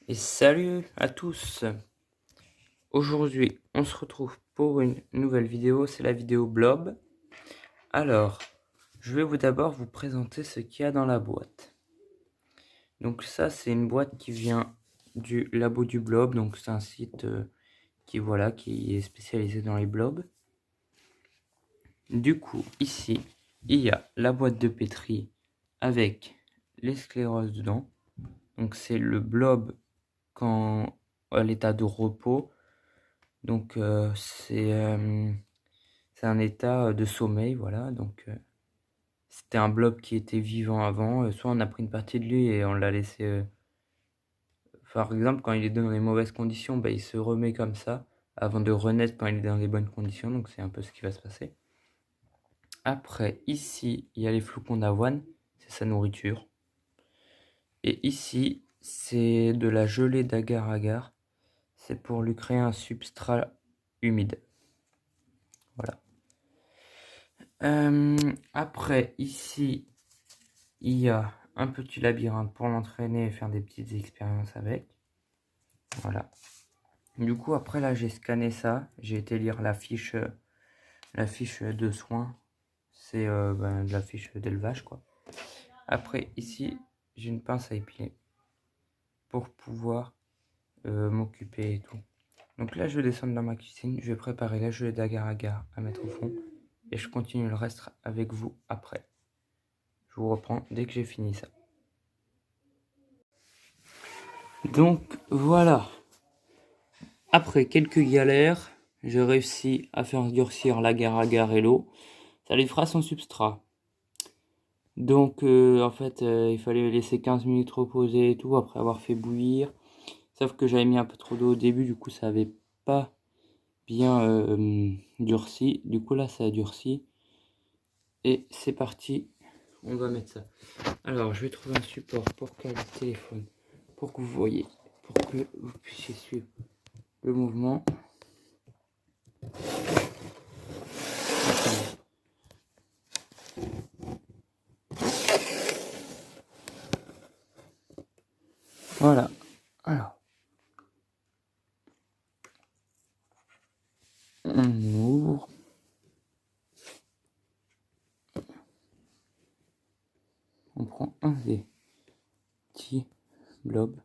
Et salut à tous. Aujourd'hui, on se retrouve pour une nouvelle vidéo, c'est la vidéo Blob. Alors, je vais d'abord vous présenter ce qu'il y a dans la boîte. Donc ça, c'est une boîte qui vient du labo du Blob, donc c'est un site qui est spécialisé dans les blobs. Du coup, ici, il y a la boîte de pétri avec les scléroses dedans. Donc c'est le blob quand à l'état de repos. Donc c'est un état de sommeil, voilà. Donc c'était un blob qui était vivant avant. Soit on a pris une partie de lui et on l'a laissé. Par exemple, quand il est dans les mauvaises conditions, bah, il se remet comme ça avant de renaître quand il est dans les bonnes conditions. Donc c'est un peu ce qui va se passer. Après, ici, il y a les flocons d'avoine, c'est sa nourriture. Et ici, c'est de la gelée d'agar-agar. C'est pour lui créer un substrat humide. Voilà. Après, ici, il y a un petit labyrinthe pour l'entraîner et faire des petites expériences avec. Voilà. Du coup, après, là, j'ai scanné ça. J'ai été lire la fiche de soins. C'est de la fiche d'élevage, quoi. Après, ici, j'ai une pince à épiler pour pouvoir m'occuper et tout. Donc là, je vais descendre dans ma cuisine. Je vais préparer la gelée d'agar-agar à mettre au fond. Et je continue le reste avec vous après. Je vous reprends dès que j'ai fini ça. Donc voilà. Après quelques galères, j'ai réussi à faire durcir l'agar-agar et l'eau. Ça lui fera son substrat. Donc en fait, il fallait laisser 15 minutes reposer et tout après avoir fait bouillir. Sauf que j'avais mis un peu trop d'eau au début, du coup ça avait pas bien durci. Du coup là ça a durci. Et c'est parti, on va mettre ça. Alors je vais trouver un support pour caler le téléphone, pour que vous voyez, pour que vous puissiez suivre le mouvement. Voilà. Alors, on ouvre. On prend un des petits blobs.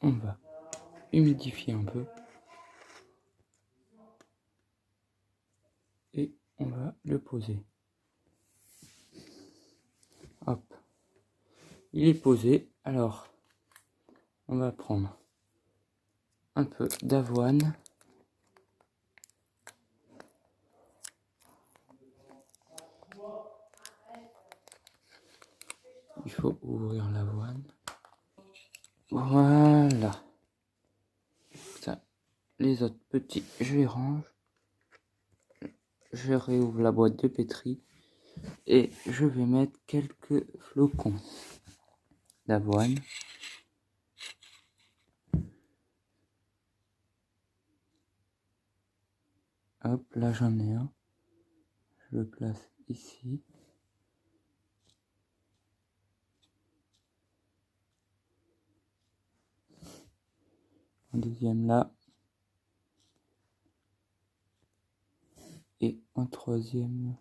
On va humidifier un peu. Et on va le poser. Hop. Il est posé. Alors, on va prendre un peu d'avoine. Il faut ouvrir l'avoine. Voilà. Ça, les autres petits, je les range. Je réouvre la boîte de pétri. Et je vais mettre quelques flocons d'avoine. Hop, là j'en ai un. Je le place ici. Un deuxième là. Et un troisième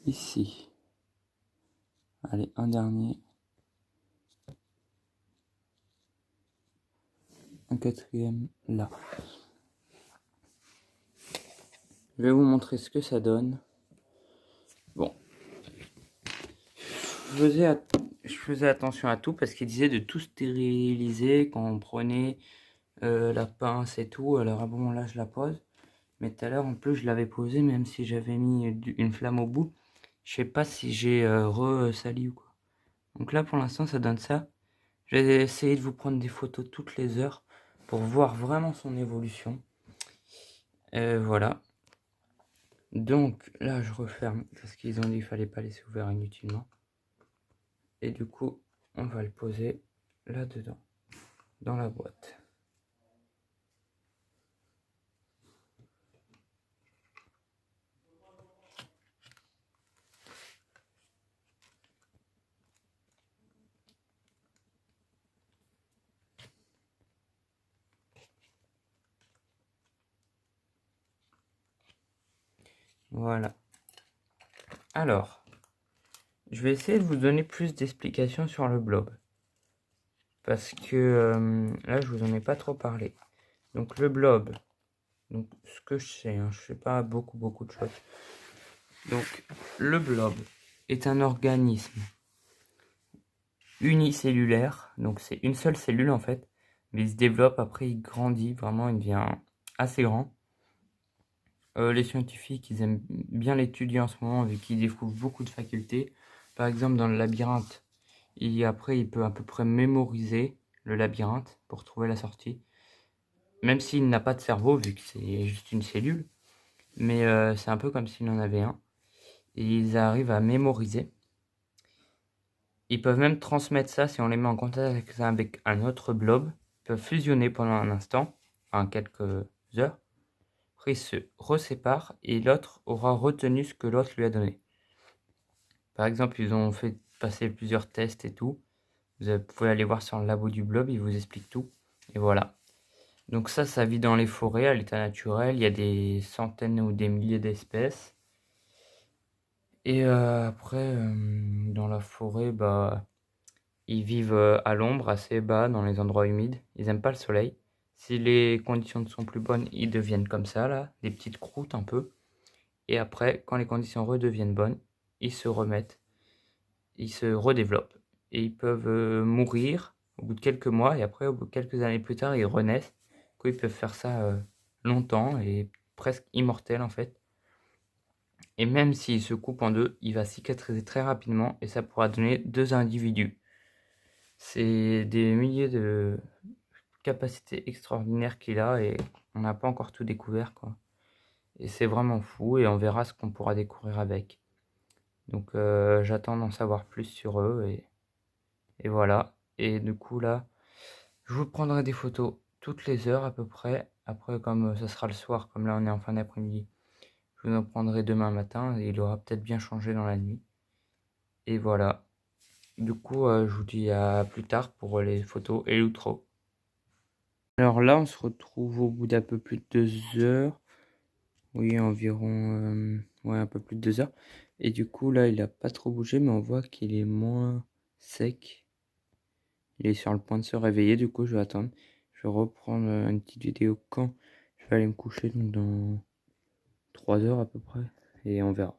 ici. Allez, un dernier. Un quatrième là. Je vais vous montrer ce que ça donne. Bon. Je faisais attention à tout parce qu'il disait de tout stériliser quand on prenait la pince et tout. Alors à bon là je la pose. Mais tout à l'heure en plus je l'avais posée même si j'avais mis une flamme au bout. Je sais pas si j'ai re-sali ou quoi. Donc là pour l'instant ça donne ça. Je vais essayer de vous prendre des photos toutes les heures pour voir vraiment son évolution. Voilà. Donc là je referme parce qu'ils ont dit qu'il fallait pas laisser ouvert inutilement. Et du coup on va le poser là-dedans, dans la boîte. Voilà. Alors, je vais essayer de vous donner plus d'explications sur le blob. Parce que là, je vous en ai pas trop parlé. Donc le blob, donc ce que je sais, je sais pas beaucoup de choses. Donc le blob est un organisme unicellulaire, donc c'est une seule cellule en fait, mais il se développe, après il grandit, vraiment il devient assez grand. Les scientifiques, ils aiment bien l'étudier en ce moment, vu qu'ils découvrent beaucoup de facultés. Par exemple, dans le labyrinthe, après il peut à peu près mémoriser le labyrinthe pour trouver la sortie. Même s'il n'a pas de cerveau, vu que c'est juste une cellule. Mais c'est un peu comme s'il en avait un. Et ils arrivent à mémoriser. Ils peuvent même transmettre ça si on les met en contact avec un autre blob. Ils peuvent fusionner pendant un instant, enfin quelques heures. Après, ils se reséparent et l'autre aura retenu ce que l'autre lui a donné. Par exemple, ils ont fait passer plusieurs tests et tout. Vous pouvez aller voir sur le labo du blob, ils vous expliquent tout. Et voilà. Donc ça vit dans les forêts à l'état naturel. Il y a des centaines ou des milliers d'espèces. Et après, dans la forêt, bah, ils vivent à l'ombre, assez bas, dans les endroits humides. Ils n'aiment pas le soleil. Si les conditions sont plus bonnes, ils deviennent comme ça, là, des petites croûtes un peu. Et après, quand les conditions redeviennent bonnes, ils se remettent, ils se redéveloppent. Et ils peuvent mourir au bout de quelques mois, et après, au bout de quelques années plus tard, ils renaissent. Du coup, ils peuvent faire ça longtemps et presque immortels en fait. Et même s'il se coupe en deux, il va cicatriser très rapidement et ça pourra donner deux individus. C'est des milliers de capacités extraordinaires qu'il a et on n'a pas encore tout découvert, quoi. Et c'est vraiment fou et on verra ce qu'on pourra découvrir avec. Donc j'attends d'en savoir plus sur eux et voilà. Et du coup là, je vous prendrai des photos toutes les heures à peu près. Après, comme ça sera le soir, comme là on est en fin d'après-midi, je vous en prendrai demain matin et il aura peut-être bien changé dans la nuit. Et voilà. Du coup, je vous dis à plus tard pour les photos et l'outro. Alors là, on se retrouve au bout d'un peu plus de 2 heures. Oui, environ ouais, un peu plus de 2 heures. Et du coup, là, il a pas trop bougé, mais on voit qu'il est moins sec. Il est sur le point de se réveiller, du coup, je vais attendre. Je vais reprendre une petite vidéo quand je vais aller me coucher, donc dans 3 heures à peu près. Et on verra.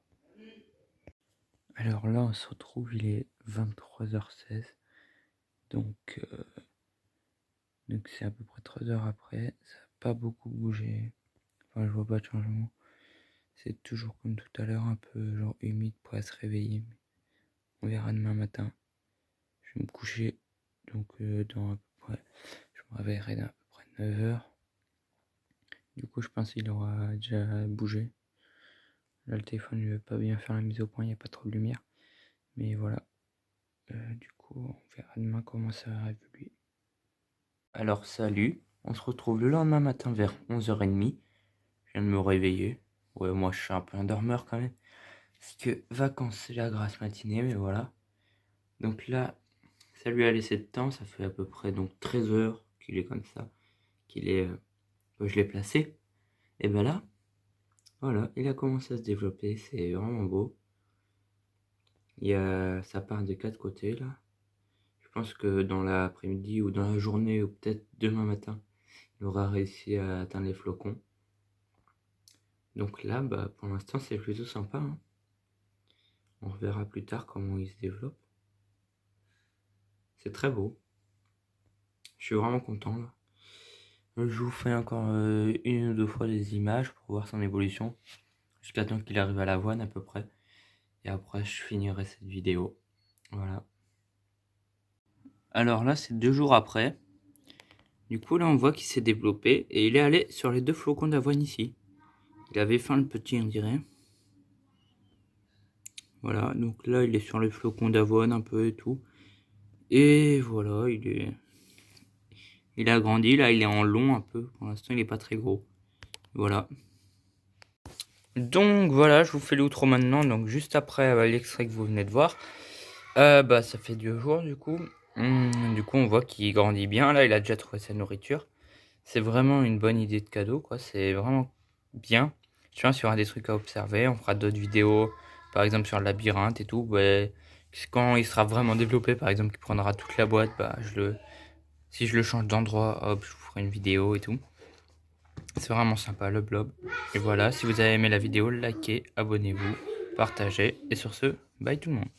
Alors là, on se retrouve, il est 23h16. Donc c'est à peu près 3 heures après. Ça n'a pas beaucoup bougé. Enfin, je vois pas de changement. C'est toujours comme tout à l'heure, un peu genre humide pour se réveiller. Mais on verra demain matin. Je vais me coucher. Donc dans à peu près. Je me réveillerai dans à peu près 9 heures. Du coup, je pense qu'il aura déjà bougé. Là, le téléphone ne veut pas bien faire la mise au point, il n'y a pas trop de lumière. Mais voilà. Du coup, on verra demain comment ça va évoluer. Alors, salut. On se retrouve le lendemain matin vers 11h30. Je viens de me réveiller. Ouais, moi, je suis un peu un dormeur quand même. Parce que vacances, c'est la grasse matinée, mais voilà. Donc là, ça lui a laissé de temps. Ça fait à peu près donc 13 heures qu'il est comme ça. Qu'il est, que je l'ai placé. Et ben là, voilà, il a commencé à se développer. C'est vraiment beau. Ça part de 4 côtés là. Je pense que dans l'après-midi ou dans la journée ou peut-être demain matin, il aura réussi à atteindre les flocons. Donc là, bah, pour l'instant, c'est plutôt sympa, hein. On verra plus tard comment il se développe. C'est très beau. Je suis vraiment content là. Je vous fais encore une ou deux fois des images pour voir son évolution. Jusqu'à temps qu'il arrive à l'avoine à peu près. Et après, je finirai cette vidéo. Voilà. Alors là, c'est 2 jours après. Du coup, là, on voit qu'il s'est développé. Et il est allé sur les 2 flocons d'avoine ici. Il avait faim le petit, on dirait. Voilà, donc là, il est sur les flocons d'avoine un peu et tout. Et voilà, il a grandi. Là, il est en long un peu. Pour l'instant, il n'est pas très gros. Voilà. Donc voilà, je vous fais l'outro maintenant. Donc juste après l'extrait que vous venez de voir. Bah ça fait 2 jours du coup. Du coup, on voit qu'il grandit bien. Là, il a déjà trouvé sa nourriture. C'est vraiment une bonne idée de cadeau, quoi. C'est vraiment bien. Je pense qu'il y aura des trucs à observer. On fera d'autres vidéos, par exemple sur le labyrinthe et tout. Bah, quand il sera vraiment développé, par exemple, qu'il prendra toute la boîte, bah, si je le change d'endroit, hop, je vous ferai une vidéo et tout. C'est vraiment sympa le blob. Et voilà, si vous avez aimé la vidéo, likez, abonnez-vous, partagez. Et sur ce, bye tout le monde.